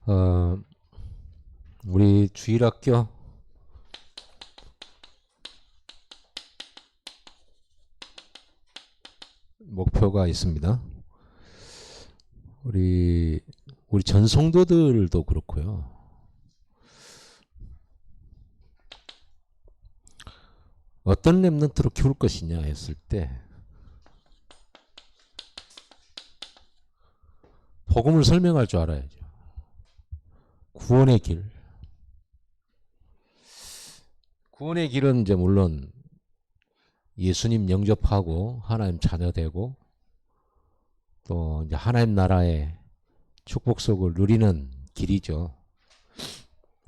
어, 우리 주일학교 목표가 있습니다. 우리 전 성도들도 그렇고요. 어떤 렘넌트로 키울 것이냐 했을 때 복음을 설명할 줄 알아야죠. 구원의 길. 구원의 길은 이제 물론 예수님 영접하고 하나님 자녀 되고 또 이제 하나님 나라의 축복속을 누리는 길이죠.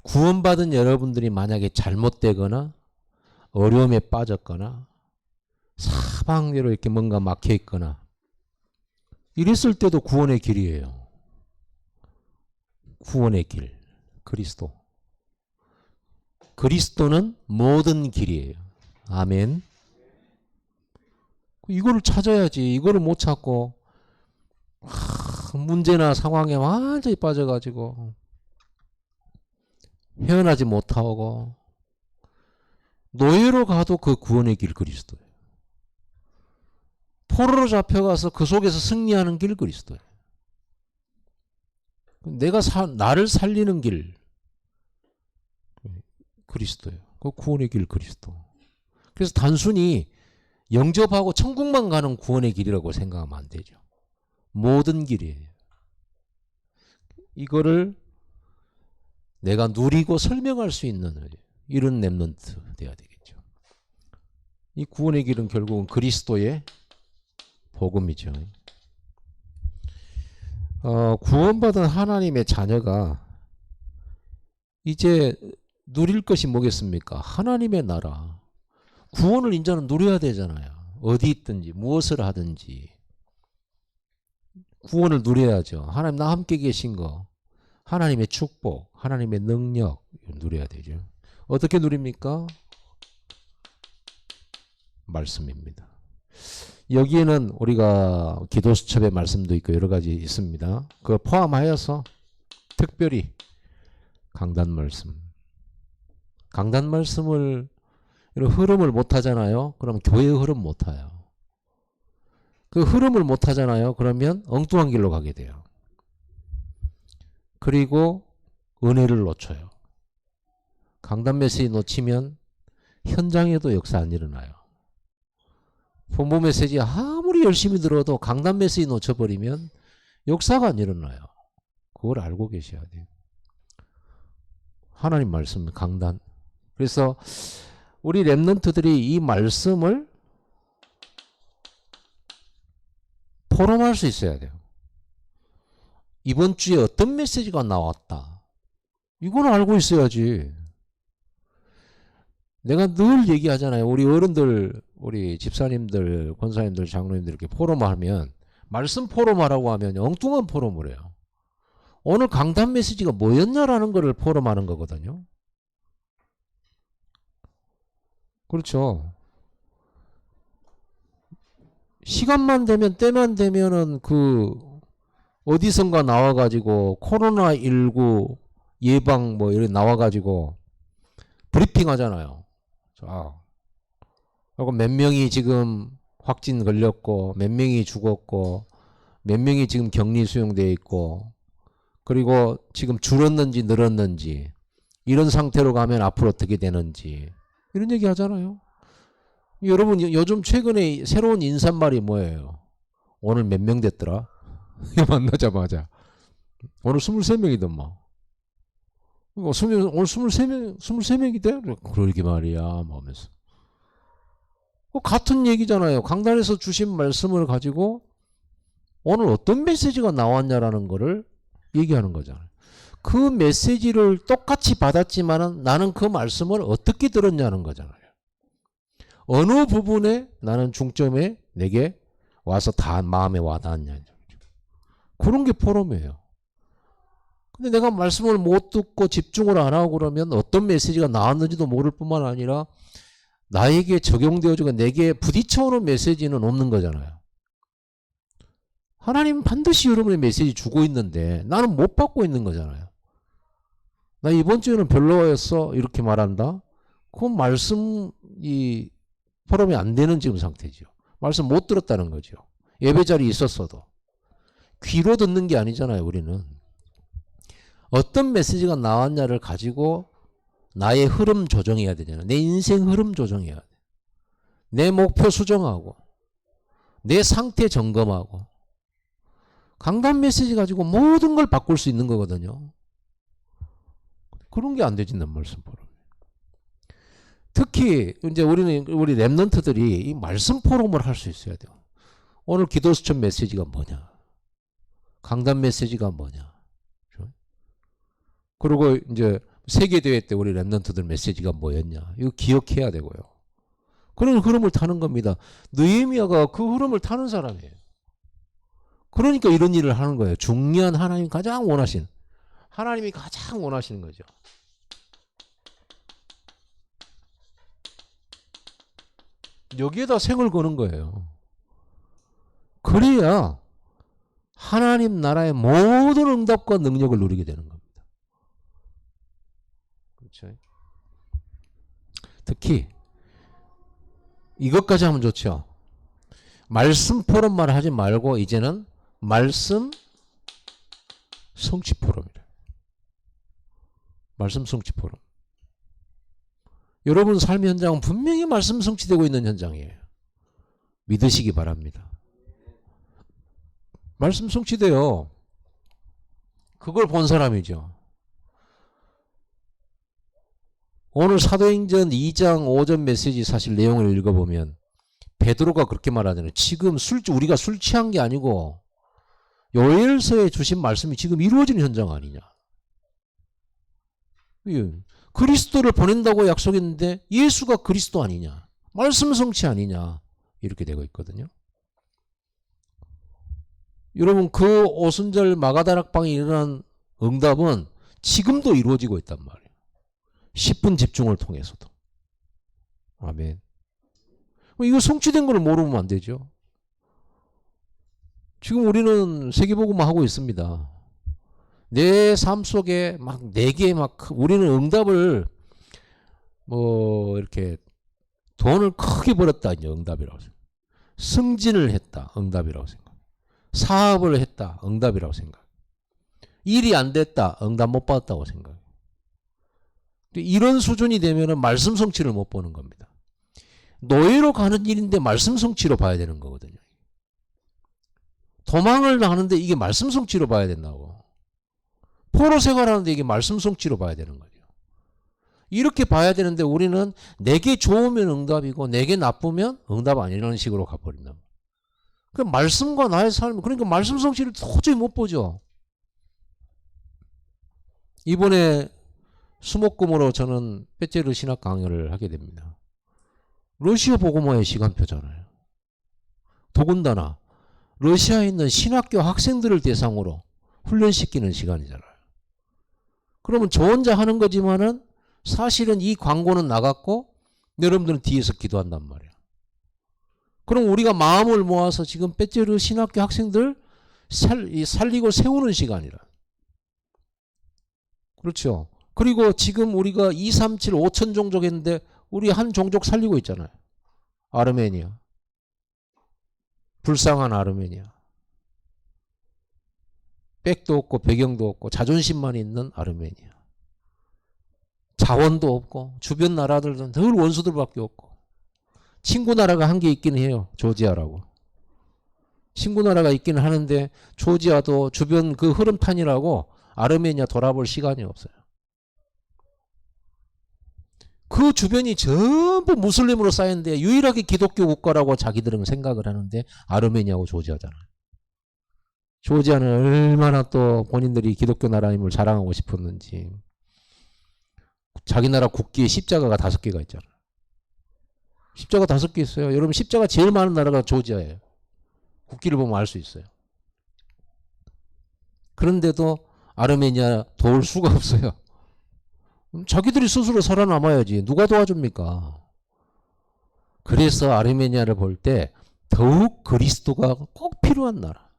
구원받은 여러분들이 만약에 잘못되거나 어려움에 빠졌거나 사방으로 이렇게 뭔가 막혀 있거나 이랬을 때도 구원의 길이에요. 구원의 길, 그리스도. 그리스도는 모든 길이에요. 아멘. 이거를 찾아야지. 이거를 못 찾고 문제나 상황에 완전히 빠져가지고 헤어나지 못하고 노예로 가도 그 구원의 길 그리스도예요. 포로로 잡혀가서 그 속에서 승리하는 길 그리스도예요. 내가 나를 살리는 길 그리스도예요. 그 구원의 길 그리스도. 그래서 단순히 영접하고 천국만 가는 구원의 길이라고 생각하면 안 되죠. 모든 길이에요. 이거를 내가 누리고 설명할 수 있는 이런 렘넌트 돼야 되겠죠. 이 구원의 길은 결국은 그리스도의 복음이죠. 구원받은 하나님의 자녀가 이제 누릴 것이 뭐겠습니까? 하나님의 나라. 구원을 이제는 누려야 되잖아요. 어디 있든지 무엇을 하든지 구원을 누려야죠. 하나님 나 함께 계신 거, 하나님의 축복, 하나님의 능력 누려야 되죠. 어떻게 누립니까? 말씀입니다. 여기에는 우리가 기도 수첩의 말씀도 있고 여러 가지 있습니다. 그걸 포함하여서 특별히 강단 말씀. 강단 말씀을 이런 흐름을 못 하잖아요. 그럼 교회의 흐름 못 타요. 그 흐름을 못 하잖아요. 그러면 엉뚱한 길로 가게 돼요. 그리고 은혜를 놓쳐요. 강단 메시지 놓치면 현장에도 역사 안 일어나요. 본부 메시지 아무리 열심히 들어도 강단 메시지 놓쳐버리면 역사가 안 일어나요. 그걸 알고 계셔야 돼요. 하나님 말씀 강단. 그래서 우리 렘넌트들이 이 말씀을 포럼할 수 있어야 돼요. 이번 주에 어떤 메시지가 나왔다. 이건 알고 있어야지. 내가 늘 얘기하잖아요. 우리 어른들, 우리 집사님들, 권사님들, 장로님들 이렇게 포럼하면 말씀 포럼하라고 하면 엉뚱한 포럼을 해요. 오늘 강단 메시지가 뭐였냐라는 거를 포럼하는 거거든요. 그렇죠. 시간만 되면 때만 되면은 그 어디선가 나와가지고 코로나19 예방 뭐 이런 나와가지고 브리핑 하잖아요. 자, 그리고 몇 명이 지금 확진 걸렸고 몇 명이 죽었고 몇 명이 지금 격리 수용되어 있고 그리고 지금 줄었는지 늘었는지 이런 상태로 가면 앞으로 어떻게 되는지 이런 얘기 하잖아요. 여러분 요즘 최근에 새로운 인사말이 뭐예요? 오늘 몇 명 됐더라? 만나자마자 오늘 23명이더만. 오늘 23명이 돼? 그러게 말이야 뭐 하면서. 같은 얘기잖아요. 강단에서 주신 말씀을 가지고 오늘 어떤 메시지가 나왔냐라는 거를 얘기하는 거잖아요. 그 메시지를 똑같이 받았지만은 나는 그 말씀을 어떻게 들었냐는 거잖아요. 어느 부분에 나는 중점에 내게 와서 다 마음에 와닿았냐. 그런 게 포럼이에요. 근데 내가 말씀을 못 듣고 집중을 안 하고 그러면 어떤 메시지가 나왔는지도 모를 뿐만 아니라 나에게 적용되어지고 내게 부딪혀오는 메시지는 없는 거잖아요. 하나님은 반드시 여러분의 메시지 주고 있는데 나는 못 받고 있는 거잖아요. 나 이번 주에는 별로였어. 이렇게 말한다. 그건 말씀이 포럼이 안 되는 지금 상태죠. 말씀 못 들었다는 거죠. 예배 자리에 있었어도. 귀로 듣는 게 아니잖아요, 우리는. 어떤 메시지가 나왔냐를 가지고 나의 흐름 조정해야 되잖아요. 내 인생 흐름 조정해야 돼. 내 목표 수정하고 내 상태 점검하고 강단 메시지 가지고 모든 걸 바꿀 수 있는 거거든요. 그런 게 안 되진단 말씀 포럼. 특히 이제 우리 랩런트들이 이 말씀 포럼을 할 수 있어야 돼요. 오늘 기도 수첩 메시지가 뭐냐? 강단 메시지가 뭐냐? 그리고 이제 세계대회 때 우리 랩런트들 메시지가 뭐였냐? 이거 기억해야 되고요. 그런 흐름을 타는 겁니다. 느헤미야가 그 흐름을 타는 사람이에요. 그러니까 이런 일을 하는 거예요. 중요한 하나님이 가장 원하시는 거죠. 여기에다 생을 거는 거예요. 그래야 하나님 나라의 모든 응답과 능력을 누리게 되는 겁니다. 그렇죠? 특히 이것까지 하면 좋죠. 말씀 포럼만 하지 말고 이제는 말씀 성취 포럼이래. 말씀 성취 포럼. 여러분 삶의 현장은 분명히 말씀 성취되고 있는 현장이에요. 믿으시기 바랍니다. 말씀 성취돼요. 그걸 본 사람이죠. 오늘 사도행전 2장 5절 메시지 사실 내용을 읽어보면 베드로가 그렇게 말하잖아요. 지금 우리가 술 취한 게 아니고 요엘서에 주신 말씀이 지금 이루어지는 현장 아니냐. 그리스도를 보낸다고 약속했는데 예수가 그리스도 아니냐. 말씀 성취 아니냐. 이렇게 되고 있거든요. 여러분 그 오순절 마가다락방에 일어난 응답은 지금도 이루어지고 있단 말이에요. 10분 집중을 통해서도. 아멘. 이거 성취된 걸 모르면 안 되죠. 지금 우리는 세계복음만 하고 있습니다. 내 삶 속에 막 내게 우리는 응답을 이렇게 돈을 크게 벌었다 이제 응답이라고 생각. 승진을 했다 응답이라고 생각. 사업을 했다 응답이라고 생각. 일이 안 됐다 응답 못 받았다고 생각. 이런 수준이 되면은 말씀 성취를 못 보는 겁니다. 노예로 가는 일인데 말씀 성취로 봐야 되는 거거든요. 도망을 하는데 이게 말씀 성취로 봐야 된다고. 포로 생활하는데 이게 말씀 성취로 봐야 되는 거죠. 이렇게 봐야 되는데 우리는 내게 좋으면 응답이고 내게 나쁘면 응답 아니라는 식으로 가버린다. 그 말씀과 나의 삶, 그러니까 말씀 성취를 도저히 못 보죠. 이번에 수목금으로 저는 빼째르 신학 강연을 하게 됩니다. 러시아 복음화의 시간표잖아요. 더군다나 러시아에 있는 신학교 학생들을 대상으로 훈련시키는 시간이잖아요. 그러면 저 혼자 하는 거지만은 사실은 이 광고는 나갔고 여러분들은 뒤에서 기도한단 말이야. 그럼 우리가 마음을 모아서 지금 빼째르 신학교 학생들 살리고 세우는 시간이라. 그렇죠. 그리고 지금 우리가 237, 5천 종족 했는데 우리 한 종족 살리고 있잖아요. 아르메니아. 불쌍한 아르메니아. 백도 없고 배경도 없고 자존심만 있는 아르메니아. 자원도 없고 주변 나라들은 늘 원수들밖에 없고 친구 나라가 한 개 있긴 해요. 조지아라고. 친구 나라가 있기는 하는데 조지아도 주변 그 흐름탄이라고 아르메니아 돌아볼 시간이 없어요. 그 주변이 전부 무슬림으로 쌓였는데 유일하게 기독교 국가라고 자기들은 생각을 하는데 아르메니아하고 조지아잖아요. 조지아는 얼마나 또 본인들이 기독교 나라임을 자랑하고 싶었는지. 자기 나라 국기에 십자가가 5개가 있잖아요. 십자가 5개 있어요. 여러분 십자가 제일 많은 나라가 조지아예요. 국기를 보면 알 수 있어요. 그런데도 아르메니아 도울 수가 없어요. 자기들이 스스로 살아남아야지. 누가 도와줍니까? 그래서 아르메니아를 볼 때 더욱 그리스도가 꼭 필요한 나라.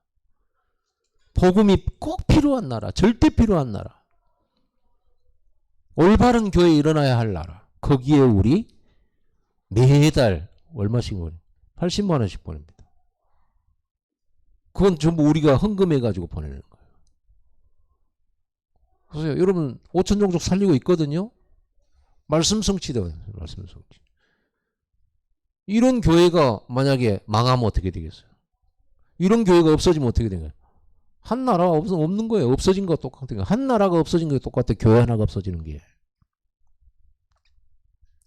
복음이 꼭 필요한 나라. 절대 필요한 나라. 올바른 교회 일어나야 할 나라. 거기에 우리 매달 얼마씩 보내? 80만 원씩 보냅니다. 그건 전부 우리가 헌금해가지고 보내는 거예요. 그래서 여러분 5천 종족 살리고 있거든요. 말씀 성취돼요. 말씀 성취. 이런 교회가 만약에 망하면 어떻게 되겠어요? 이런 교회가 없어지면 어떻게 되나요? 한 나라가 없는 거예요. 없어진 거 똑같아요. 한 나라가 없어진 거 똑같아요. 교회 하나가 없어지는 게.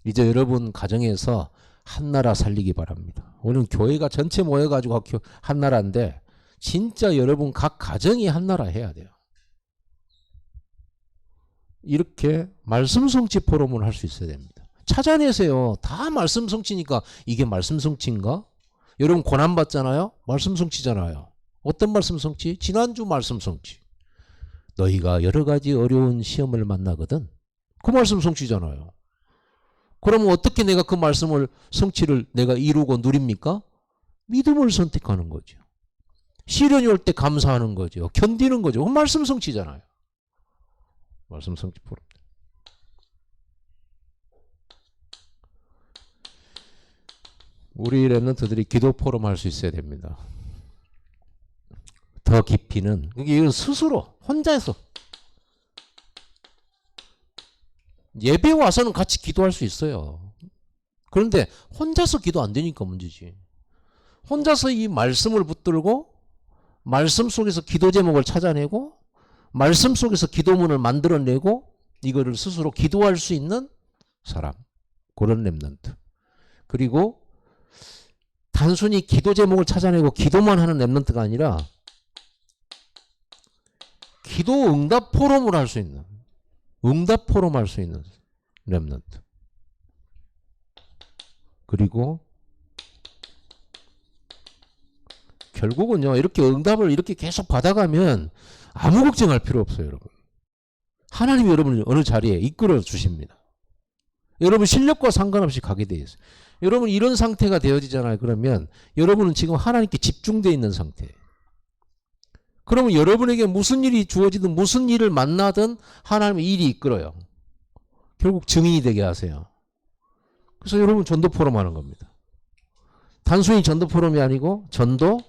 이제 여러분 가정에서 한 나라 살리기 바랍니다. 오늘 교회가 전체 모여가지고 한 나라인데 진짜 여러분 각 가정이 한 나라 해야 돼요. 이렇게 말씀 성취 포럼을 할 수 있어야 됩니다. 찾아내세요. 다 말씀 성취니까 이게 말씀 성취인가? 여러분 고난 받잖아요. 말씀 성취잖아요. 어떤 말씀 성취? 지난주 말씀 성취. 너희가 여러 가지 어려운 시험을 만나거든. 그 말씀 성취잖아요. 그러면 어떻게 내가 그 말씀을 성취를 내가 이루고 누립니까? 믿음을 선택하는 거죠. 시련이 올 때 감사하는 거죠. 견디는 거죠. 그 말씀 성취잖아요. 말씀 성취 포럼. 우리 랩런트들이 기도 포럼 할 수 있어야 됩니다. 더 깊이는 이건 스스로 혼자서 예배 와서는 같이 기도할 수 있어요. 그런데 혼자서 기도 안 되니까 문제지. 혼자서 이 말씀을 붙들고 말씀 속에서 기도 제목을 찾아내고 말씀 속에서 기도문을 만들어내고 이거를 스스로 기도할 수 있는 사람. 그런 랩런트. 그리고 단순히 기도 제목을 찾아내고 기도만 하는 랩런트가 아니라 기도 응답 포럼을 할 수 있는 응답 포럼 할 수 있는 랩런트. 그리고 결국은요 이렇게 응답을 이렇게 계속 받아가면 아무 걱정할 필요 없어요. 여러분. 하나님이 여러분을 어느 자리에 이끌어 주십니다. 여러분 실력과 상관없이 가게 되어 있어요. 여러분 이런 상태가 되어지잖아요. 그러면 여러분은 지금 하나님께 집중되어 있는 상태예요. 그러면 여러분에게 무슨 일이 주어지든 무슨 일을 만나든 하나님의 일이 이끌어요. 결국 증인이 되게 하세요. 그래서 여러분 전도 포럼 하는 겁니다. 단순히 전도 포럼이 아니고 전도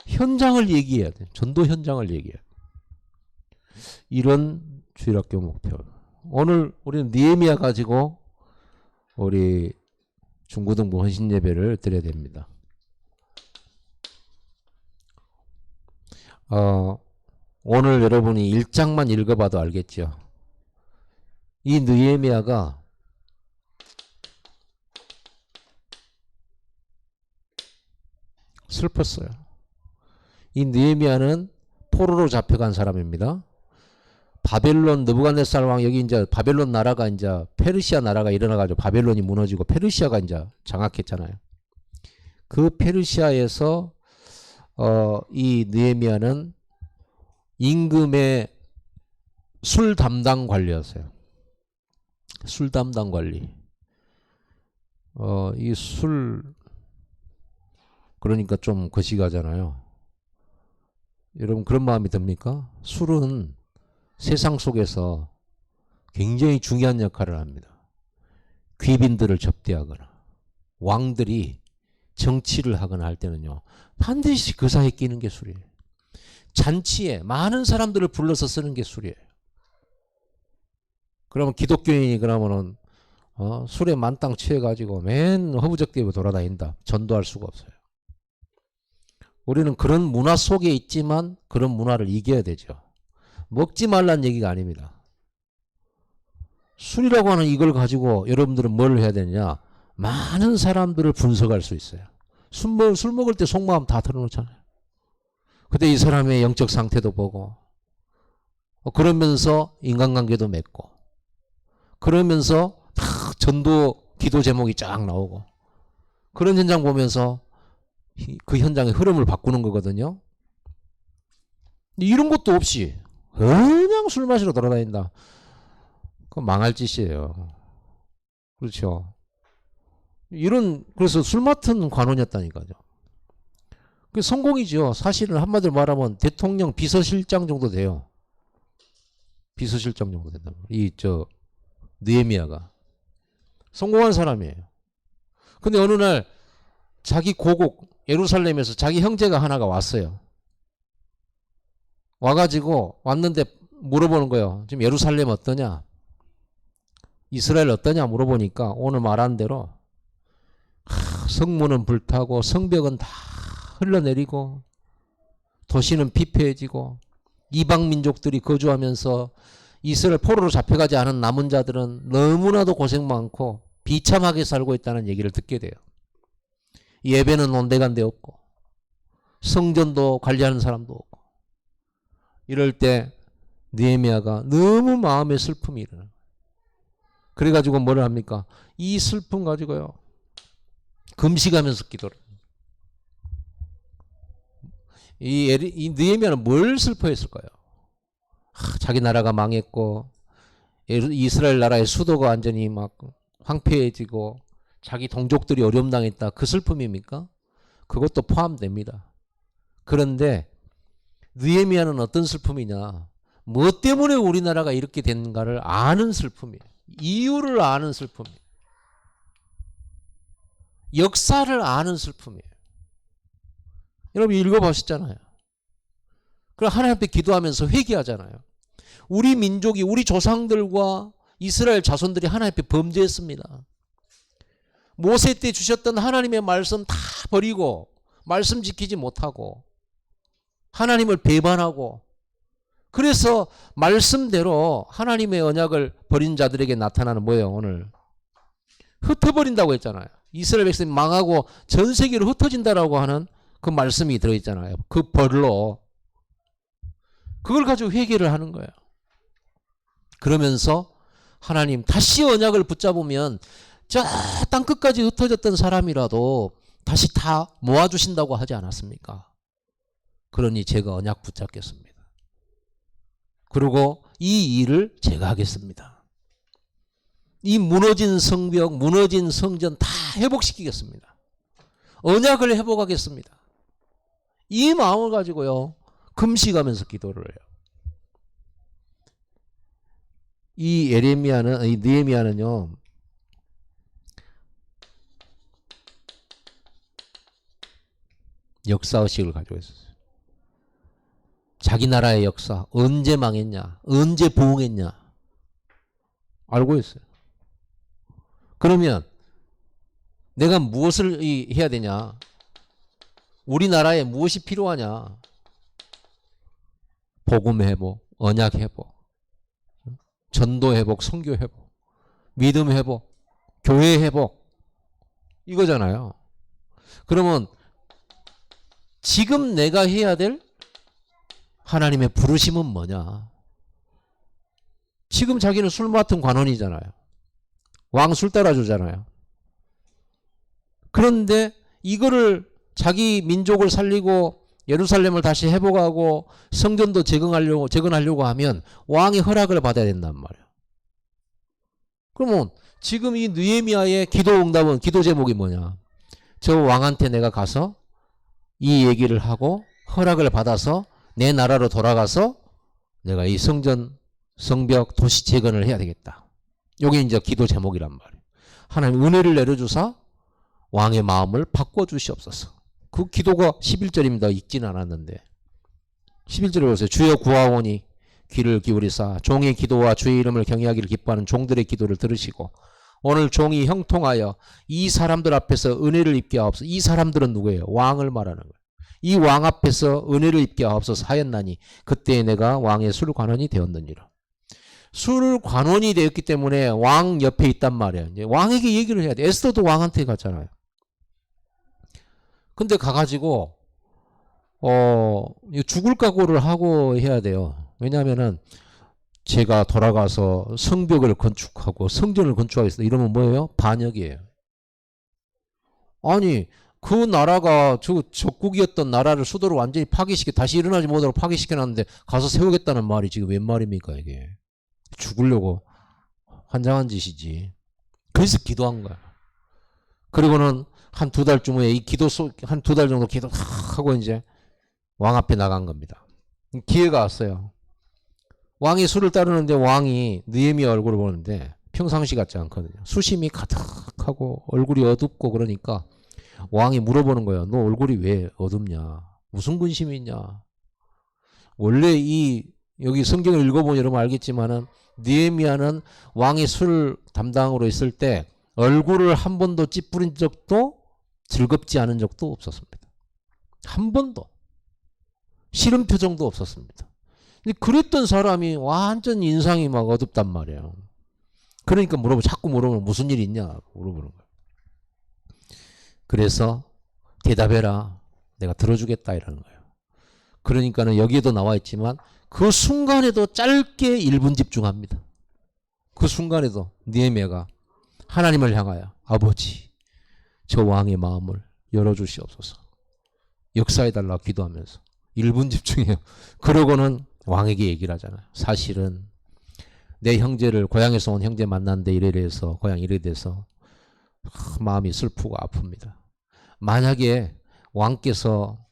현장을 얘기해야 돼요. 전도 현장을 얘기해야 돼요. 이런 주일학교 목표. 오늘 우리는 느헤미야 가지고 우리 중고등부 헌신 예배를 드려야 됩니다. 오늘 여러분이 1장만 읽어봐도 알겠죠. 이 느헤미야가 슬펐어요. 이 느헤미야는 포로로 잡혀간 사람입니다. 바벨론 느부갓네살 왕 여기 이제 바벨론 나라가 이제 페르시아 나라가 일어나가지고 바벨론이 무너지고 페르시아가 이제 장악했잖아요. 그 페르시아에서 이 느헤미야는 임금의 술 담당 관리였어요. 술 담당 관리. 이 술 그러니까 좀 거시기하잖아요. 여러분 그런 마음이 듭니까? 술은 세상 속에서 굉장히 중요한 역할을 합니다. 귀빈들을 접대하거나 왕들이 정치를 하거나 할 때는요. 반드시 그 사이에 끼는 게 술이에요. 잔치에 많은 사람들을 불러서 쓰는 게 술이에요. 그러면 기독교인이 그러면은 술에 만땅 취해가지고 맨 허부적대고 돌아다닌다. 전도할 수가 없어요. 우리는 그런 문화 속에 있지만 그런 문화를 이겨야 되죠. 먹지 말란 얘기가 아닙니다. 술이라고 하는 이걸 가지고 여러분들은 뭘 해야 되느냐. 많은 사람들을 분석할 수 있어요. 술 먹을 때 속마음 다 털어놓잖아요. 그때 이 사람의 영적 상태도 보고 그러면서 인간관계도 맺고 그러면서 다 전도 기도 제목이 쫙 나오고 그런 현장 보면서 그 현장의 흐름을 바꾸는 거거든요. 이런 것도 없이 그냥 술 마시러 돌아다닌다. 그건 망할 짓이에요. 그렇죠. 그래서 술 맡은 관원이었다니까요. 그 성공이죠. 사실은 한마디로 말하면 대통령 비서실장 정도 돼요. 비서실장 정도 된단 말이에요. 느헤미야가 성공한 사람이에요. 근데 어느 날 자기 고국 예루살렘에서 자기 형제가 하나가 왔어요. 와가지고 왔는데 물어보는 거예요. 지금 예루살렘 어떠냐? 이스라엘 어떠냐 물어보니까 오늘 말한 대로 성문은 불타고 성벽은 다 흘러내리고 도시는 피폐해지고 이방 민족들이 거주하면서 이스라엘 포로로 잡혀가지 않은 남은 자들은 너무나도 고생 많고 비참하게 살고 있다는 얘기를 듣게 돼요. 예배는 온데간데 없고 성전도 관리하는 사람도 없고 이럴 때 느헤미야가 너무 마음의 슬픔이 일어나요. 그래가지고 뭐를 합니까? 이 슬픔 가지고요 금식하면서 기도를 해요. 이 느헤미야는 뭘 슬퍼했을까요? 자기 나라가 망했고 이스라엘 나라의 수도가 완전히 막 황폐해지고 자기 동족들이 어려움당했다. 그 슬픔입니까? 그것도 포함됩니다. 그런데 느헤미야는 어떤 슬픔이냐? 뭐 때문에 우리나라가 이렇게 됐는가를 아는 슬픔이에요. 이유를 아는 슬픔이에요. 역사를 아는 슬픔이에요. 여러분 읽어보셨잖아요. 그럼 하나님 앞에 기도하면서 회개하잖아요. 우리 민족이 우리 조상들과 이스라엘 자손들이 하나님 앞에 범죄했습니다. 모세 때 주셨던 하나님의 말씀 다 버리고 말씀 지키지 못하고 하나님을 배반하고 그래서 말씀대로 하나님의 언약을 버린 자들에게 나타나는 뭐예요? 오늘 흩어버린다고 했잖아요. 이스라엘 백성이 망하고 전 세계로 흩어진다라고 하는 그 말씀이 들어있잖아요. 그 벌로 그걸 가지고 회개를 하는 거예요. 그러면서 하나님 다시 언약을 붙잡으면 저 땅끝까지 흩어졌던 사람이라도 다시 다 모아주신다고 하지 않았습니까? 그러니 제가 언약 붙잡겠습니다. 그리고 이 일을 제가 하겠습니다. 이 무너진 성벽, 무너진 성전 다 회복시키겠습니다. 언약을 회복하겠습니다. 이 마음을 가지고요 금식하면서 기도를 해요. 이 느헤미야는요 역사의식을 가지고 있었어요. 자기 나라의 역사 언제 망했냐, 언제 부흥했냐 알고 있어요. 그러면 내가 무엇을 해야 되냐, 우리나라에 무엇이 필요하냐, 복음 회복, 언약 회복, 전도 회복, 선교 회복, 믿음 회복, 교회 회복 이거잖아요. 그러면 지금 내가 해야 될 하나님의 부르심은 뭐냐? 지금 자기는 술 맡은 관원이잖아요. 왕 술 따라주잖아요. 그런데 이거를 자기 민족을 살리고 예루살렘을 다시 회복하고 성전도 재건하려고 하면 왕의 허락을 받아야 된단 말이에요. 그러면 지금 이 느헤미야의 기도 응답은 기도 제목이 뭐냐? 저 왕한테 내가 가서 이 얘기를 하고 허락을 받아서 내 나라로 돌아가서 내가 이 성전, 성벽, 도시 재건을 해야 되겠다. 이게 이제 기도 제목이란 말이에요. 하나님 은혜를 내려주사 왕의 마음을 바꿔주시옵소서. 그 기도가 11절입니다. 읽지는 않았는데 11절에 보세요. 주여 구하오니 귀를 기울이사 종의 기도와 주의 이름을 경외하기를 기뻐하는 종들의 기도를 들으시고 오늘 종이 형통하여 이 사람들 앞에서 은혜를 입게 하옵소서. 이 사람들은 누구예요? 왕을 말하는 거예요. 이 왕 앞에서 은혜를 입게 하옵소서 하였나니 그때 내가 왕의 술관원이 되었느니라. 술관원이 되었기 때문에 왕 옆에 있단 말이에요. 이제 왕에게 얘기를 해야 돼. 에스더도 왕한테 갔잖아요. 근데 가가지고 죽을 각오를 하고 해야 돼요. 왜냐하면은 제가 돌아가서 성벽을 건축하고 성전을 건축하겠다 이러면 뭐예요? 반역이에요. 아니 그 나라가 적국이었던 나라를 수도를 완전히 파괴시켜 다시 일어나지 못하도록 파괴시켜놨는데 가서 세우겠다는 말이 지금 웬 말입니까 이게. 죽으려고 환장한 짓이지. 그래서 기도한 거야. 그리고는 한 두 달쯤 후에 이 기도 한 두 달 정도 기도하고 이제 왕 앞에 나간 겁니다. 기회가 왔어요. 왕이 술을 따르는데 왕이 느헤미야 얼굴을 보는데 평상시 같지 않거든요. 수심이 가득하고 얼굴이 어둡고 그러니까 왕이 물어보는 거예요. 너 얼굴이 왜 어둡냐? 무슨 근심이 있냐? 원래 여기 성경을 읽어보면 여러분 알겠지만은 느헤미야는 왕이 술 담당으로 있을 때 얼굴을 한 번도 찌푸린 적도 즐겁지 않은 적도 없었습니다. 한 번도. 싫은 표정도 없었습니다. 근데 그랬던 사람이 완전 인상이 막 어둡단 말이에요. 그러니까 자꾸 물어보면 무슨 일 있냐 물어보는 거예요. 그래서 대답해라. 내가 들어주겠다 이러는 거예요. 그러니까는 여기에도 나와 있지만 그 순간에도 짧게 1분 집중합니다. 그 순간에도 느헤미야가 하나님을 향하여 아버지 저 왕의 마음을 열어주시옵소서. 역사해달라 기도하면서 1분 집중해요. 그러고는 왕에게 얘기를 하잖아요. 사실은 내 형제를 고향에서 온 형제 만났는데 이래 돼서 고향 이래 돼서 마음이 슬프고 아픕니다. 만약에 왕께서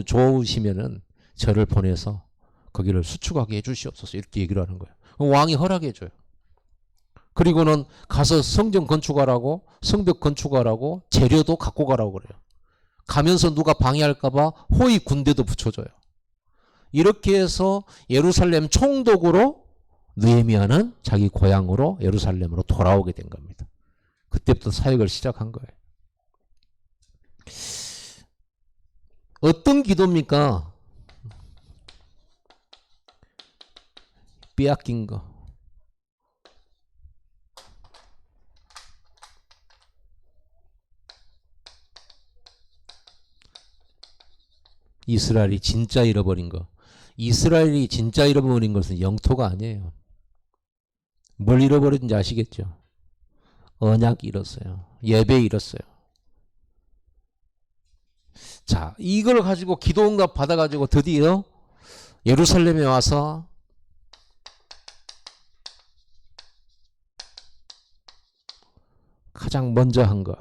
좋으시면은 저를 보내서 거기를 수축하게 해주시옵소서 이렇게 얘기를 하는 거예요. 왕이 허락해줘요. 그리고는 가서 성전 건축하라고 성벽 건축하라고 재료도 갖고 가라고 그래요. 가면서 누가 방해할까봐 호위 군대도 붙여줘요. 이렇게 해서 예루살렘 총독으로 느헤미야는 자기 고향으로 예루살렘으로 돌아오게 된 겁니다. 그때부터 사역을 시작한 거예요. 어떤 기도입니까? 빼앗긴 거. 이스라엘이 진짜 잃어버린 거. 이스라엘이 진짜 잃어버린 것은 영토가 아니에요. 뭘 잃어버렸는지 아시겠죠? 언약 잃었어요. 예배 잃었어요. 자, 이걸 가지고 기도 응답 받아가지고 드디어 예루살렘에 와서 가장 먼저 한 거.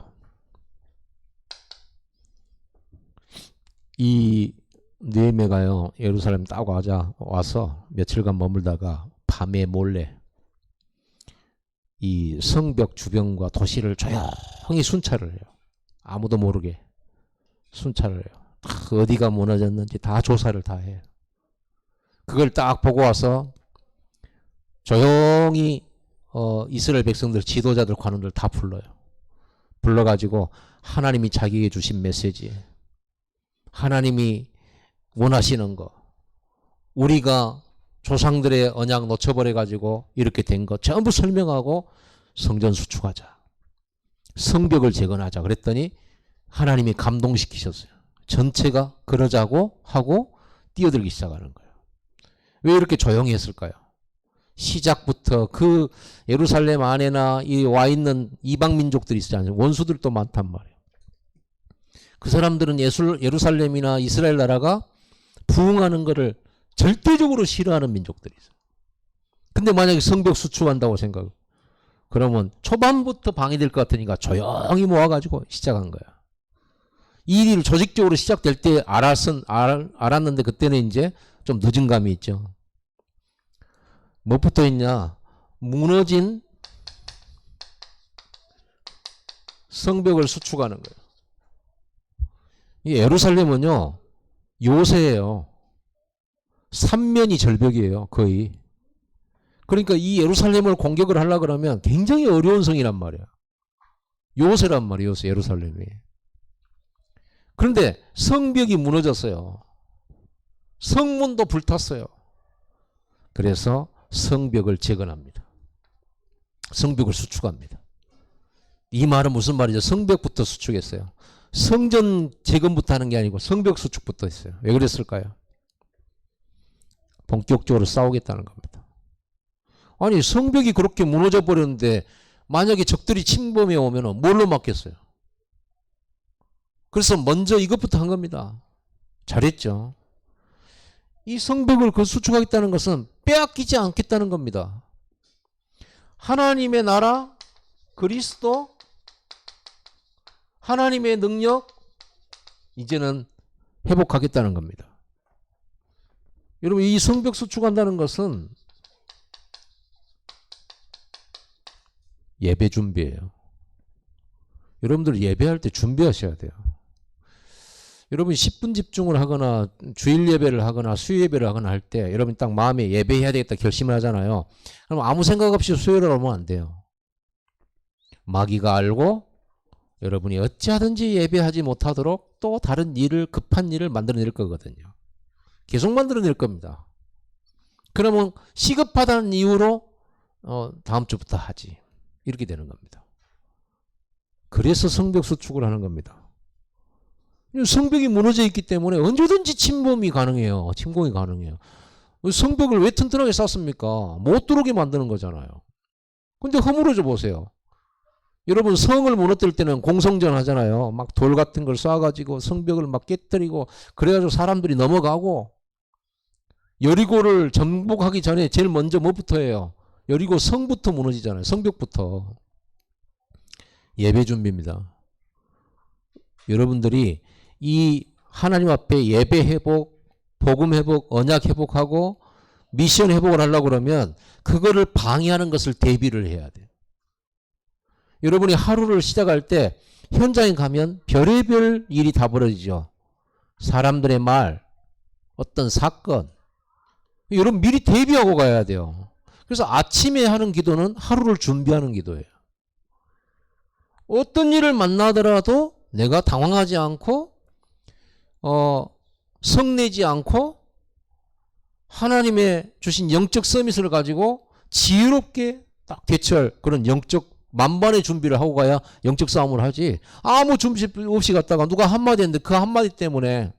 이 느헤미야가요 예루살렘 딱 와서 며칠간 머물다가 밤에 몰래 이 성벽 주변과 도시를 조용히 순찰을 해요. 아무도 모르게 순찰을 해요. 어디가 무너졌는지 다 조사를 다 해요. 그걸 딱 보고 와서 조용히 이스라엘 백성들 지도자들 관원들 다 불러요. 불러가지고 하나님이 자기에게 주신 메시지, 하나님이 원하시는 거, 우리가 조상들의 언약 놓쳐버려가지고 이렇게 된 거 전부 설명하고 성전 수축하자. 성벽을 재건하자. 그랬더니 하나님이 감동시키셨어요. 전체가 그러자고 하고 뛰어들기 시작하는 거예요. 왜 이렇게 조용히 했을까요? 시작부터 그 예루살렘 안에나 이 와 있는 이방 민족들이 있지 않아요. 원수들도 많단 말이에요. 그 사람들은 예루살렘이나 이스라엘 나라가 부흥하는 것을 절대적으로 싫어하는 민족들이 있어요. 근데 만약에 성벽 수축한다고 생각, 그러면 초반부터 방해될 것 같으니까 조용히 모아가지고 시작한 거야. 이 일이 조직적으로 시작될 때 알았는데 그때는 이제 좀 늦은 감이 있죠. 무엇부터 있냐? 무너진 성벽을 수축하는 거예요. 이 예루살렘은요, 요새예요. 삼면이 절벽이에요, 거의. 그러니까 이 예루살렘을 공격을 하려고 그러면 굉장히 어려운 성이란 말이야. 요새란 말이에요, 요새 예루살렘이. 그런데 성벽이 무너졌어요. 성문도 불탔어요. 그래서 성벽을 재건합니다. 성벽을 수축합니다. 이 말은 무슨 말이죠? 성벽부터 수축했어요. 성전 재건부터 하는 게 아니고 성벽 수축부터 했어요. 왜 그랬을까요? 본격적으로 싸우겠다는 겁니다. 아니 성벽이 그렇게 무너져 버렸는데 만약에 적들이 침범해 오면 뭘로 막겠어요? 그래서 먼저 이것부터 한 겁니다. 잘했죠. 이 성벽을 수축하겠다는 것은 빼앗기지 않겠다는 겁니다. 하나님의 나라, 그리스도, 하나님의 능력 이제는 회복하겠다는 겁니다. 여러분 이 성벽 수축한다는 것은 예배 준비예요. 여러분들 예배할 때 준비하셔야 돼요. 여러분 10분 집중을 하거나 주일 예배를 하거나 수요 예배를 하거나 할 때 여러분 딱 마음에 예배해야 되겠다 결심을 하잖아요. 그럼 아무 생각 없이 수요를 하면 안 돼요. 마귀가 알고 여러분이 어찌하든지 예배하지 못하도록 또 다른 일을 급한 일을 만들어낼 거거든요. 계속 만들어낼 겁니다. 그러면 시급하다는 이유로 다음 주부터 하지. 이렇게 되는 겁니다. 그래서 성벽 수축을 하는 겁니다. 성벽이 무너져 있기 때문에 언제든지 침범이 가능해요. 침공이 가능해요. 성벽을 왜 튼튼하게 쌓습니까? 못 들어오게 만드는 거잖아요. 근데 허물어져 보세요. 여러분 성을 무너뜨릴 때는 공성전 하잖아요. 막 돌 같은 걸 쏴가지고 성벽을 막 깨뜨리고 그래가지고 사람들이 넘어가고 여리고를 정복하기 전에 제일 먼저 뭐부터 해요? 여리고 성부터 무너지잖아요. 성벽부터. 예배 준비입니다. 여러분들이 이 하나님 앞에 예배 회복, 복음 회복, 언약 회복하고 미션 회복을 하려고 그러면 그거를 방해하는 것을 대비를 해야 돼요. 여러분이 하루를 시작할 때 현장에 가면 별의별 일이 다 벌어지죠. 사람들의 말, 어떤 사건. 여러분 미리 대비하고 가야 돼요. 그래서 아침에 하는 기도는 하루를 준비하는 기도예요. 어떤 일을 만나더라도 내가 당황하지 않고 성내지 않고 하나님의 주신 영적 서밋을 가지고 지혜롭게 딱 대처할 그런 영적 만반의 준비를 하고 가야 영적 싸움을 하지. 아무 준비 없이 갔다가 누가 한마디 했는데 그 한마디 때문에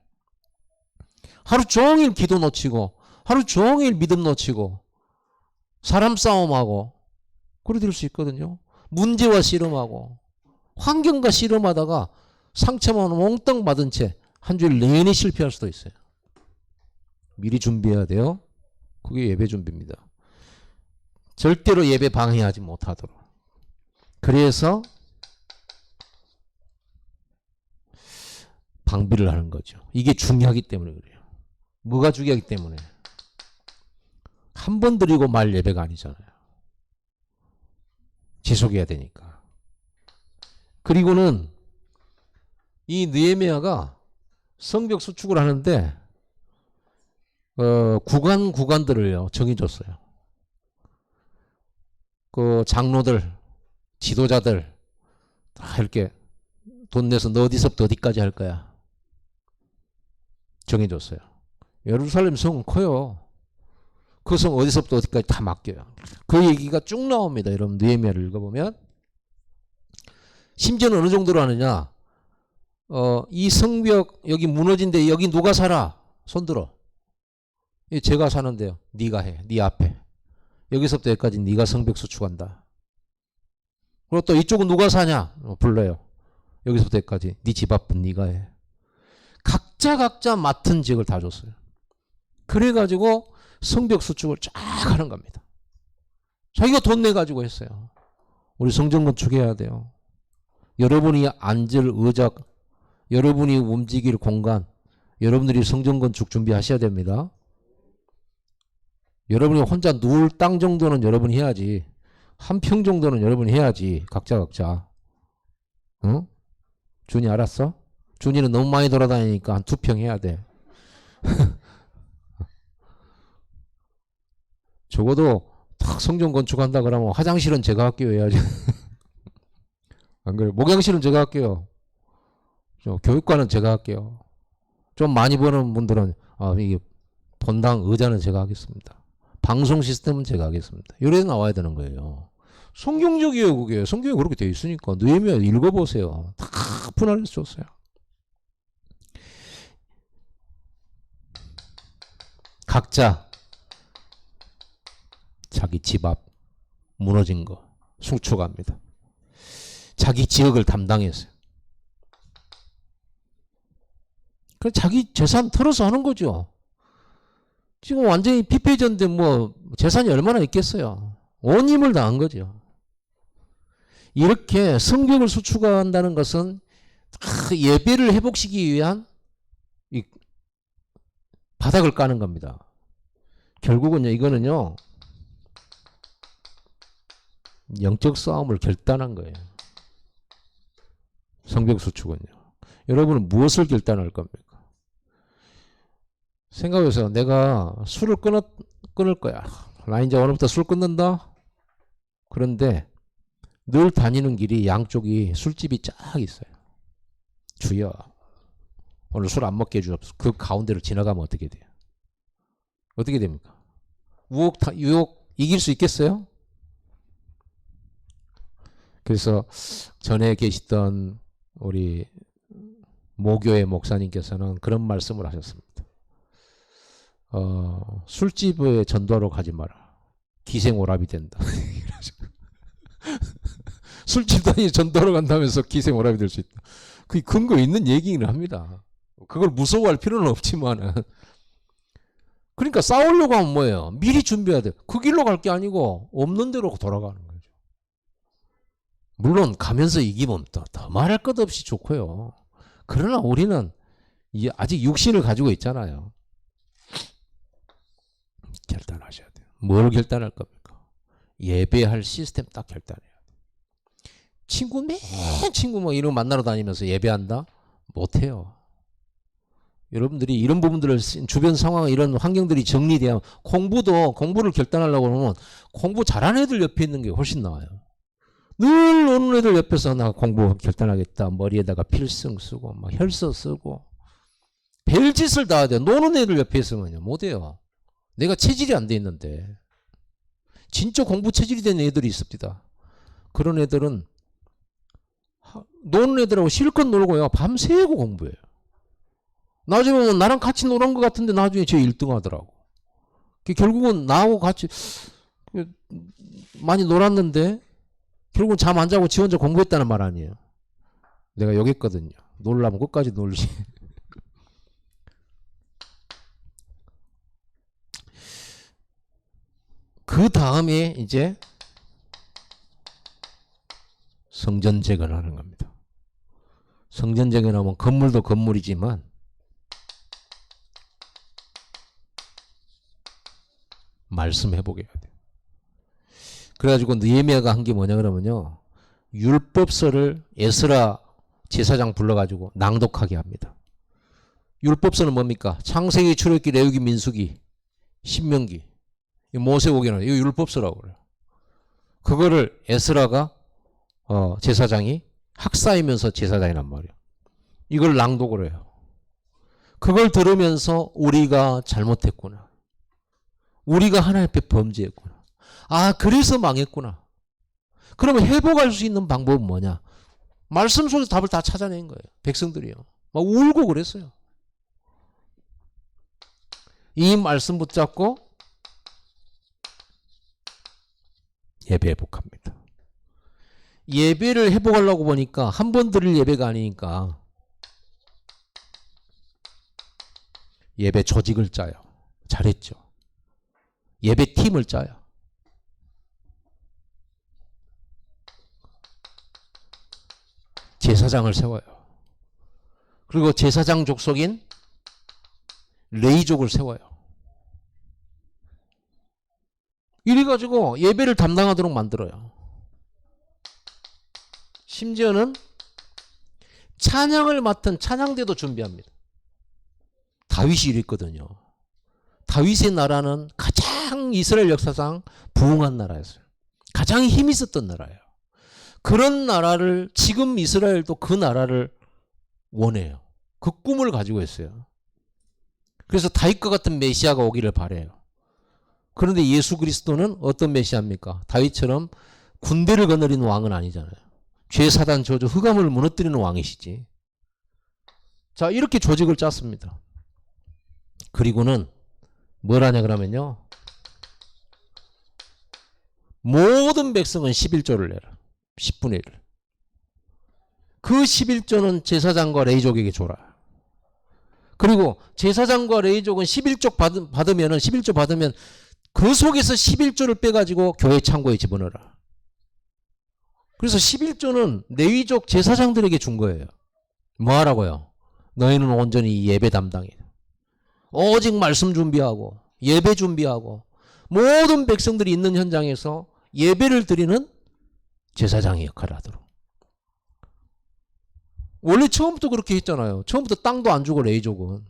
하루 종일 기도 놓치고 하루 종일 믿음 놓치고 사람 싸움하고 그래 될 수 있거든요. 문제와 씨름하고 환경과 씨름하다가 상처만 몽땅 받은 채 한 주일 내내 실패할 수도 있어요. 미리 준비해야 돼요. 그게 예배 준비입니다. 절대로 예배 방해하지 못하도록. 그래서 방비를 하는 거죠. 이게 중요하기 때문에 그래요. 뭐가 중요하기 때문에? 한 번 드리고 말 예배가 아니잖아요. 지속해야 되니까. 그리고는 이 느헤미야가 성벽 수축을 하는데 구간들을요 정해줬어요. 그 장로들, 지도자들 다 이렇게 돈 내서 너 어디서부터 어디까지 할 거야 정해줬어요. 예루살렘 성은 커요. 그 성 어디서부터 어디까지 다 맡겨요. 그 얘기가 쭉 나옵니다. 여러분 느헤미야를 읽어보면 심지어는 어느 정도로 하느냐. 이 성벽 여기 무너진데 여기 누가 살아? 손들어. 제가 사는데요. 네가 해. 네 앞에. 여기서부터 여기까지 네가 성벽 수축한다. 그리고 또 이쪽은 누가 사냐? 불러요. 여기서부터 여기까지 네 집 앞은 네가 해. 각자 맡은 지역을 다 줬어요. 그래가지고 성벽 수축을 쫙 하는 겁니다. 자기가 돈 내가지고 했어요. 우리 성전 건축해야 돼요. 여러분이 앉을 의자, 여러분이 움직일 공간, 여러분들이 성전 건축 준비하셔야 됩니다. 여러분이 혼자 누울 땅 정도는 여러분이 해야지. 한 평 정도는 여러분이 해야지. 각자. 응? 준이 알았어? 준이는 너무 많이 돌아다니니까 한 2평 해야 돼. 적어도 딱 성전 건축한다 그러면 화장실은 제가 할게요 해야지. 안 그래? 목욕실은 제가 할게요. 교육관은 제가 할게요. 좀 많이 버는 분들은 이게 본당 의자는 제가 하겠습니다. 방송 시스템은 제가 하겠습니다. 이래 나와야 되는 거예요. 성경적이에요 그게. 성경에 그렇게 되어 있으니까 느헤미야 읽어보세요. 다 분할해서 줬어요. 각자 자기 집 앞 무너진 거 수축합니다. 자기 지역을 담당했어요. 그 자기 재산 털어서 하는 거죠. 지금 완전히 피폐전인데 뭐 재산이 얼마나 있겠어요. 온 힘을 다한 거죠. 이렇게 성벽을 수축한다는 것은 예배를 회복시키기 위한 바닥을 까는 겁니다. 결국은요, 이거는요, 영적 싸움을 결단한 거예요. 성벽수축은요. 여러분은 무엇을 결단할 겁니까? 생각해보세요. 내가 술을 끊을 거야. 나 이제 오늘부터 술 끊는다? 그런데 늘 다니는 길이 양쪽이 술집이 쫙 있어요. 주여, 오늘 술 안 먹게 해주옵소서. 그 가운데로 지나가면 어떻게 돼요? 어떻게 됩니까? 유혹 이길 수 있겠어요? 그래서 전에 계시던 우리 모교의 목사님께서는 그런 말씀을 하셨습니다. 술집에 전도하러 가지 마라. 기생오랍이 된다. 술집 다니 전도하러 간다면서 기생오랍이 될 수 있다. 그게 근거 있는 얘기긴 합니다. 그걸 무서워할 필요는 없지만은. 그러니까 싸우려고 하면 뭐예요? 미리 준비해야 돼. 그 길로 갈 게 아니고 없는 대로 돌아가는 거죠. 물론 가면서 이기면 더 말할 것 없이 좋고요. 그러나 우리는 아직 육신을 가지고 있잖아요. 결단하셔야 돼요. 뭘 결단할 겁니까? 예배할 시스템 딱 결단해야 돼요. 친구 뭐 이런 거 만나러 다니면서 예배한다? 못해요. 여러분들이 이런 부분들을 주변 상황 이런 환경들이 정리되면 공부를 결단하려고 하면 공부 잘하는 애들 옆에 있는 게 훨씬 나아요. 늘 오는 애들 옆에서 나 공부 결단하겠다. 머리에다가 필승 쓰고 막 혈서 쓰고 별짓을 다 해야 돼. 노는 애들 옆에 있으면요 못해요. 내가 체질이 안 돼 있는데. 진짜 공부 체질이 된 애들이 있습니다. 그런 애들은 노는 애들하고 실컷 놀고요. 밤새고 공부해요. 나중에 나랑 같이 노는 것 같은데 나중에 제 1등 하더라고. 결국은 나하고 같이 많이 놀았는데 결국은 잠 안 자고 지 혼자 공부했다는 말 아니에요. 내가 여기 있거든요. 놀라면 끝까지 놀지. 그 다음에 이제 성전 재건하는 겁니다. 성전 재건하면 건물도 건물이지만 말씀 회복해야 돼요. 그래가지고 느헤미야가 한 게 뭐냐 그러면요. 율법서를 에스라 제사장 불러가지고 낭독하게 합니다. 율법서는 뭡니까? 창세기, 출애굽기, 레위기, 민수기, 신명기, 모세오경은 이거 율법서라고 그래요. 그거를 에스라가 제사장이 학사이면서 제사장이란 말이에요. 이걸 낭독을 해요. 그걸 들으면서 우리가 잘못했구나. 우리가 하나님 앞에 범죄했구나. 아, 그래서 망했구나. 그러면 회복할 수 있는 방법은 뭐냐? 말씀 속에서 답을 다 찾아낸 거예요. 백성들이요. 막 울고 그랬어요. 이 말씀 붙잡고 예배 회복합니다. 예배를 회복하려고 보니까 한 번 드릴 예배가 아니니까 예배 조직을 짜요. 잘했죠. 예배 팀을 짜요. 제사장을 세워요. 그리고 제사장 족속인 레위족을 세워요. 이래가지고 예배를 담당하도록 만들어요. 심지어는 찬양을 맡은 찬양대도 준비합니다. 다윗이 이랬거든요. 다윗의 나라는 가장 이스라엘 역사상 부흥한 나라였어요. 가장 힘이 있었던 나라예요. 그런 나라를 지금 이스라엘도 그 나라를 원해요. 그 꿈을 가지고 있어요. 그래서 다윗과 같은 메시아가 오기를 바래요. 그런데 예수 그리스도는 어떤 메시아입니까? 다윗처럼 군대를 거느리는 왕은 아니잖아요. 죄, 사단, 저주, 흑암을 무너뜨리는 왕이시지. 자, 이렇게 조직을 짰습니다. 그리고는 뭘 하냐 그러면요. 모든 백성은 11조를 내라. 10분의 1을. 그 11조는 제사장과 레위족에게 줘라. 그리고 제사장과 레위족은 11조 받으면 11조 받으면 그 속에서 11조를 빼가지고 교회 창고에 집어넣어라. 그래서 11조는 레위족 제사장들에게 준 거예요. 뭐 하라고요? 너희는 온전히 예배 담당이다. 오직 말씀 준비하고 예배 준비하고 모든 백성들이 있는 현장에서 예배를 드리는 제사장의 역할을 하도록. 원래 처음부터 그렇게 했잖아요. 처음부터 땅도 안 주고 레이족은.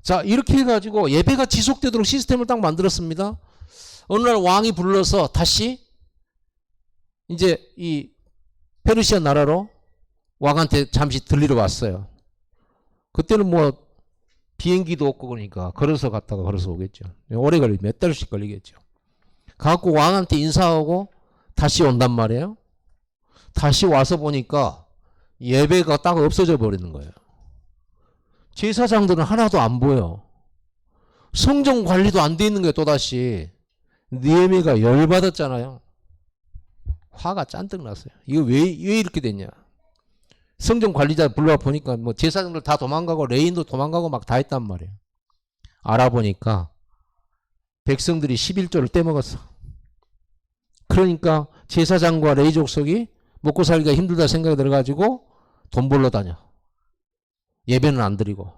자, 이렇게 해가지고 예배가 지속되도록 시스템을 딱 만들었습니다. 어느 날 왕이 불러서 다시 이제 이 페르시아 나라로 왕한테 잠시 들리러 왔어요. 그때는 뭐 비행기도 없고 그러니까 걸어서 갔다가 걸어서 오겠죠. 오래 걸리 몇 달씩 걸리겠죠. 가갖고 왕한테 인사하고 다시 온단 말이에요. 다시 와서 보니까 예배가 딱 없어져 버리는 거예요. 제사장들은 하나도 안 보여. 성전 관리도 안 돼 있는 거예요. 또다시 느헤미야가 열받았잖아요. 화가 잔뜩 났어요. 이거 왜 이렇게 됐냐. 성전 관리자 불러와 보니까 뭐 제사장들 다 도망가고 레인도 도망가고 막 다 했단 말이에요. 알아보니까 백성들이 11조를 떼먹었어. 그러니까 제사장과 레위 족속이 먹고 살기가 힘들다 생각이 들어가지고 돈 벌러 다녀. 예배는 안 드리고.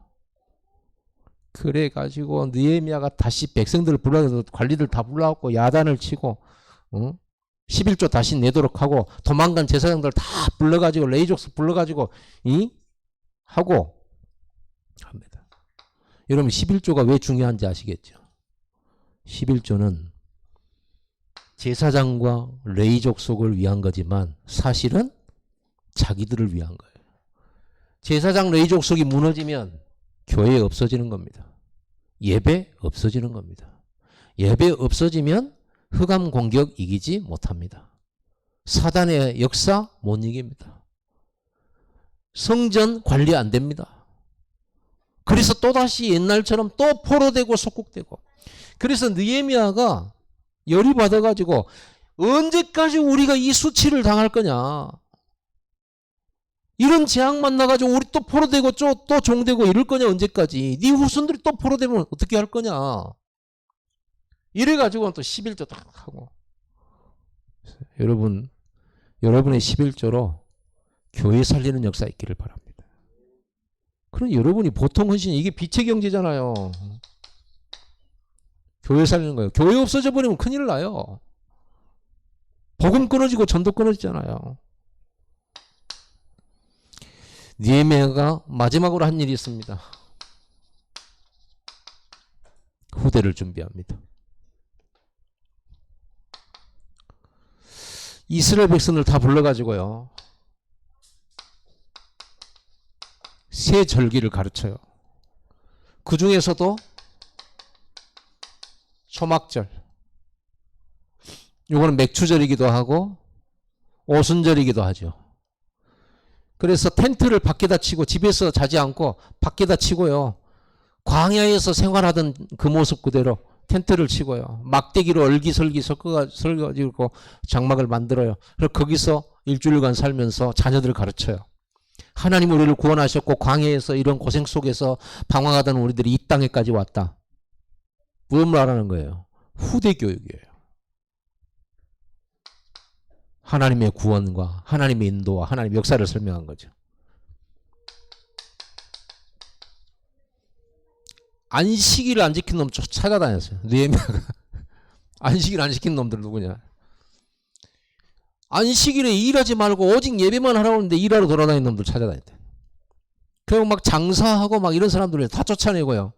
그래가지고 느헤미야가 다시 백성들을 불러서 관리들 다 불러갖고 야단을 치고 11조 다시 내도록 하고 도망간 제사장들 다 불러가지고 레위 족속 불러가지고 하고 합니다. 여러분 11조가 왜 중요한지 아시겠죠? 11조는 제사장과 레위 족속을 위한 거지만 사실은 자기들을 위한 거예요. 제사장 레위 족속이 무너지면 교회 없어지는 겁니다. 예배 없어지는 겁니다. 예배 없어지면 흑암 공격 이기지 못합니다. 사단의 역사 못 이깁니다. 성전 관리 안 됩니다. 그래서 또다시 옛날처럼 또 포로되고 속국되고. 그래서 느헤미야가 열이 받아가지고 언제까지 우리가 이 수치를 당할 거냐. 이런 재앙 만나가지고 우리 또 포로되고 또 종되고 이럴 거냐 언제까지. 네 후손들이 또 포로되면 어떻게 할 거냐. 이래가지고 또 11조 딱 하고. 여러분의 11조로 교회 살리는 역사 있기를 바랍니다. 그럼 여러분이 보통 헌신 이게 빛의 경제잖아요. 교회 살리는 거예요. 교회 없어져 버리면 큰일 나요. 복음 끊어지고 전도 끊어지잖아요. 느헤미야가 마지막으로 한 일이 있습니다. 후대를 준비합니다. 이스라엘 백성을 다 불러가지고요. 세 절기를 가르쳐요. 그 중에서도 초막절. 이거는 맥추절이기도 하고 오순절이기도 하죠. 그래서 텐트를 밖에다 치고 집에서 자지 않고 밖에다 치고요. 광야에서 생활하던 그 모습 그대로 텐트를 치고요. 막대기로 얼기설기 섞어가지고 장막을 만들어요. 그래서 거기서 일주일간 살면서 자녀들을 가르쳐요. 하나님 우리를 구원하셨고 광야에서 이런 고생 속에서 방황하던 우리들이 이 땅에까지 왔다. 무엇을 말하는 거예요? 후대 교육이에요. 하나님의 구원과 하나님의 인도와 하나님의 역사를 설명한 거죠. 안식일을 안 지킨 놈 찾아다녔어요. 느헤미야가. 안식일 안 지킨 놈들 누구냐. 안식일에 일하지 말고 오직 예배만 하라고 하는데 일하러 돌아다니는 놈들 찾아다녔대. 그리고 막 장사하고 막 이런 사람들을 다 쫓아내고요.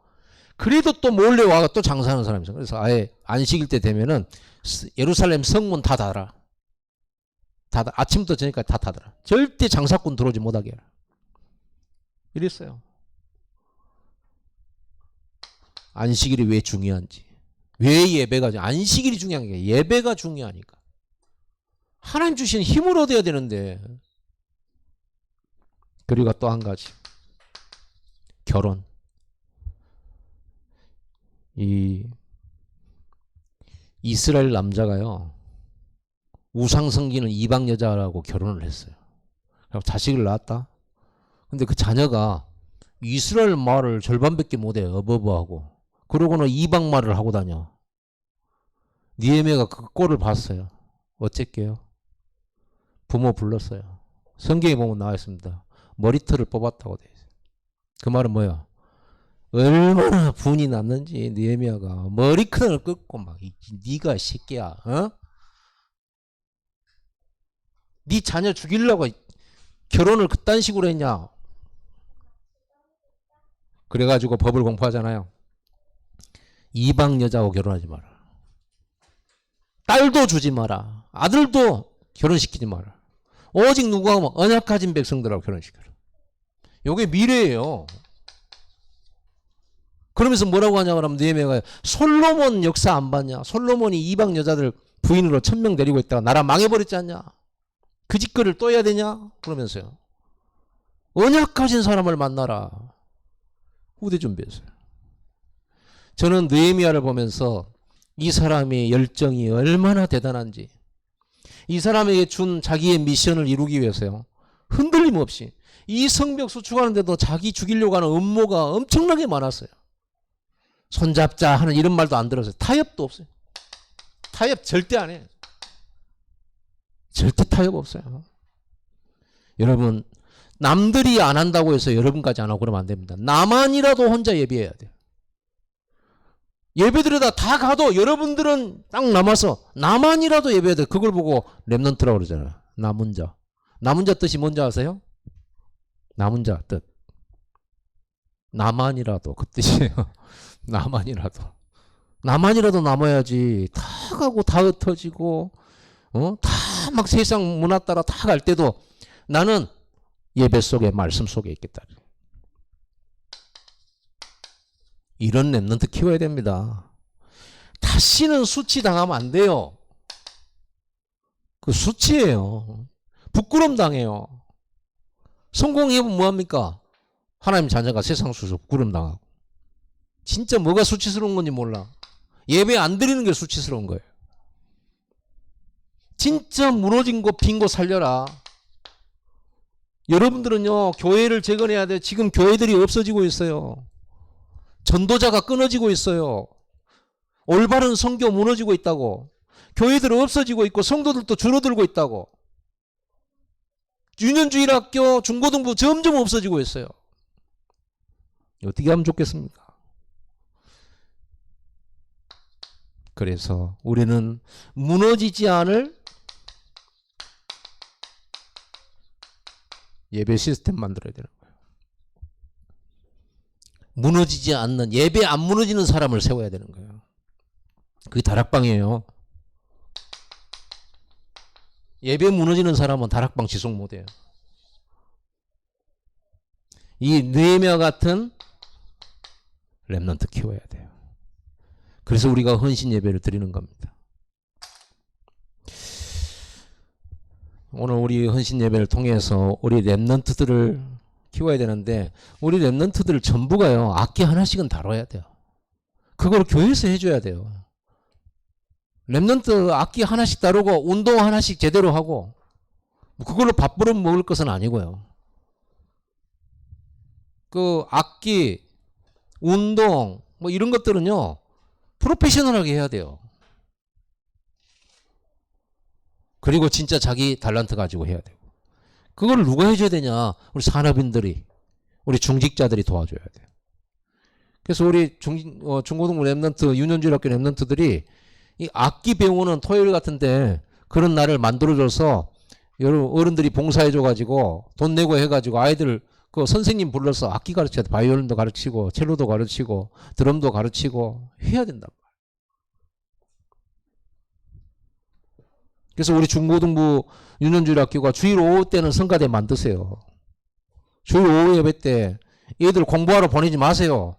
그래도 또 몰래 와가 또 장사하는 사람이 있어요. 그래서 아예 안식일 때 되면은 예루살렘 성문 다 닫아라. 아침부터 저녁까지 다 닫아라. 절대 장사꾼 들어오지 못하게 해라. 이랬어요. 안식일이 왜 중요한지. 왜 예배가 안식일이 중요한 게 예배가 중요하니까. 하나님 주신 힘을 얻어야 되는데. 그리고 또 한 가지. 결혼. 이 이스라엘 남자가요. 우상 섬기는 이방 여자라고 결혼을 했어요. 그리고 자식을 낳았다. 근데 그 자녀가 이스라엘 말을 절반밖에 못해. 어버버하고. 그러고는 이방 말을 하고 다녀. 느헤미야가 그 꼴을 봤어요. 어쨌게요? 부모 불렀어요. 성경에 보면 나와 있습니다. 머리털을 뽑았다고 돼 있어요. 그 말은 뭐야? 얼마나 분이 났는지 느헤미야가 머리끈을 긋고 막 네가 새끼야, 어? 네 자녀 죽이려고 결혼을 그딴 식으로 했냐? 그래가지고 법을 공부하잖아요. 이방 여자하고 결혼하지 마라. 딸도 주지 마라. 아들도 결혼시키지 마라. 오직 누구하고 하면 언약 가진 백성들하고 결혼시켜라. 요게 미래예요. 그러면서 뭐라고 하냐 그러면 느헤미야가 솔로몬 역사 안 봤냐? 솔로몬이 이방 여자들 부인으로 1000명 데리고 있다가 나라 망해버렸지 않냐? 그 짓거리를 또 해야 되냐? 그러면서요. 언약 가진 사람을 만나라. 후대 준비했어요. 저는 느헤미야를 보면서 이 사람의 열정이 얼마나 대단한지, 이 사람에게 준 자기의 미션을 이루기 위해서요, 흔들림 없이 이 성벽 수축하는데도 자기 죽이려고 하는 음모가 엄청나게 많았어요. 손잡자 하는 이런 말도 안 들었어요. 타협도 없어요. 타협 절대 안 해요. 절대 타협 없어요. 여러분, 남들이 안 한다고 해서 여러분까지 안 하고 그러면 안 됩니다. 나만이라도 혼자 예배해야 돼요. 예배드려다 다 가도 여러분들은 딱 남아서 나만이라도 예배해야 돼요. 그걸 보고 렘넌트라고 그러잖아요. 남은 자. 남은 자 뜻이 뭔지 아세요? 남은 자 뜻. 나만이라도 그 뜻이에요. 나만이라도. 나만이라도 남아야지. 다 가고 다 흩어지고 다 막 세상 문화 따라 다 갈 때도 나는 예배 속에 말씀 속에 있겠다. 이런 렘넌트 키워야 됩니다. 다시는 수치 당하면 안 돼요. 그 수치예요. 부끄럼 당해요. 성공해보면 뭐합니까? 하나님 자녀가 세상 속에서 부끄럼 당하고. 진짜 뭐가 수치스러운 건지 몰라. 예배 안 드리는 게 수치스러운 거예요. 진짜 무너진 곳 빈 곳 살려라. 여러분들은요, 교회를 재건해야 돼. 지금 교회들이 없어지고 있어요. 전도자가 끊어지고 있어요. 올바른 선교 무너지고 있다고. 교회들 없어지고 있고 성도들도 줄어들고 있다고. 유년주일학교, 중고등부 점점 없어지고 있어요. 어떻게 하면 좋겠습니까? 그래서 우리는 무너지지 않을 예배 시스템 만들어야 되는 거예요. 무너지지 않는, 예배 안 무너지는 사람을 세워야 되는 거예요. 그게 다락방이에요. 예배 무너지는 사람은 다락방 지속 못해요. 이 느헤미야 같은 렘넌트 키워야 돼요. 그래서 우리가 헌신 예배를 드리는 겁니다. 오늘 우리 헌신 예배를 통해서 우리 렘넌트들을 키워야 되는데, 우리 렘넌트들 전부가요, 악기 하나씩은 다뤄야 돼요. 그걸 교회에서 해줘야 돼요. 렘넌트 악기 하나씩 다루고 운동 하나씩 제대로 하고 그걸로 밥벌어 먹을 것은 아니고요. 그 악기, 운동 뭐 이런 것들은요, 프로페셔널하게 해야 돼요. 그리고 진짜 자기 달란트 가지고 해야 되고. 그걸 누가 해줘야 되냐? 우리 산업인들이, 우리 중직자들이 도와줘야 돼요. 그래서 우리 중고등부 렘넌트, 유년주일학교 렘넌트들이 이 악기 배우는 토요일 같은데 그런 날을 만들어줘서 여러분 어른들이 봉사해줘가지고 돈 내고 해가지고 아이들 그 선생님 불러서 악기 가르쳐야 돼. 바이올린도 가르치고 첼로도 가르치고 드럼도 가르치고 해야 된단 말이에요. 그래서 우리 중고등부 유년주일학교가 주일 오후 때는 성가대 만드세요. 주일 오후 예배 때 얘들 공부하러 보내지 마세요.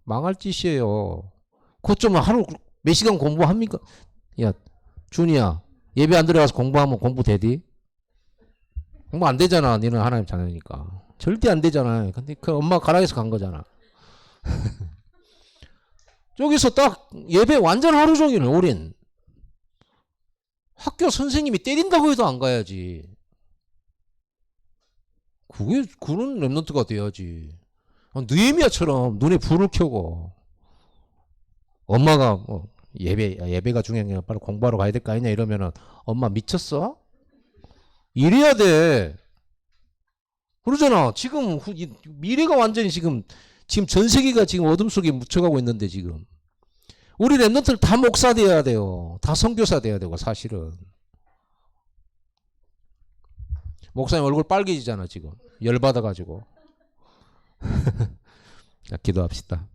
망할 짓이에요. 그것 좀 하루 몇 시간 공부합니까? 야, 준이야, 예배 안 들어가서 공부하면 공부 되디? 공부 안 되잖아. 너는 하나님 자녀니까. 절대 안 되잖아. 근데 그 엄마 가락에서 간 거잖아. 저기서 딱 예배 완전 하루 종일 올인. 학교 선생님이 때린다고 해도 안 가야지. 그게 그런 렘넌트가 돼야지. 느헤미야처럼 눈에 불을 켜고 엄마가 예배가 중요한 게 빨리 공부하러 가야 될 거 아니냐 이러면은 엄마 미쳤어? 이래야 돼. 그러잖아. 지금 미래가 완전히 지금 지금 전 세계가 지금 어둠 속에 묻혀가고 있는데 지금 우리 랩런트는 다 목사 돼야 돼요. 다 선교사 돼야 되고 사실은. 목사님 얼굴 빨개지잖아 지금. 열받아가지고. 자, 기도합시다.